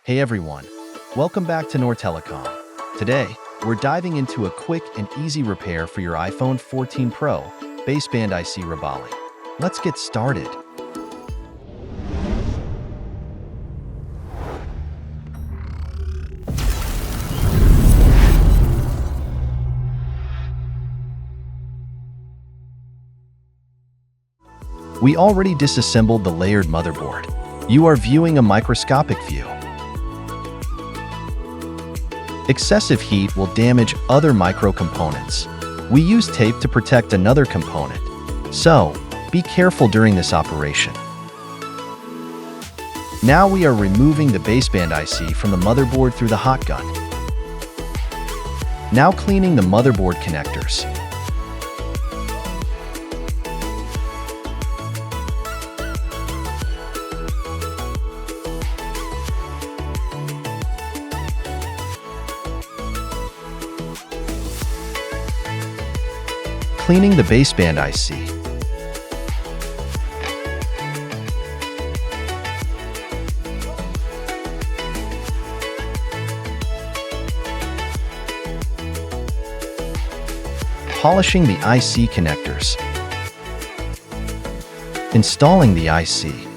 Hey everyone, welcome back to Nor Telecom. Today, we're diving into a quick and easy repair for your iPhone 14 Pro Baseband IC Reball. Let's get started. We already disassembled the layered motherboard. You are viewing a microscopic view. Excessive heat will damage other micro-components. We use tape to protect another component, so be careful during this operation. Now we are removing the baseband IC from the motherboard through the hot gun. Now cleaning the motherboard connectors. Cleaning the baseband IC. Polishing the IC connectors. Installing the IC.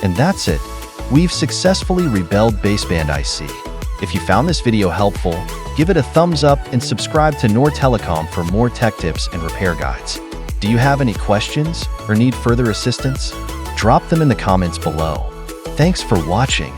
And that's it. We've successfully rebelled baseband IC. If you found this video helpful, give it a thumbs up and subscribe to Nor Telecom for more tech tips and repair guides. Do you have any questions or need further assistance? Drop them in the comments below. Thanks for watching.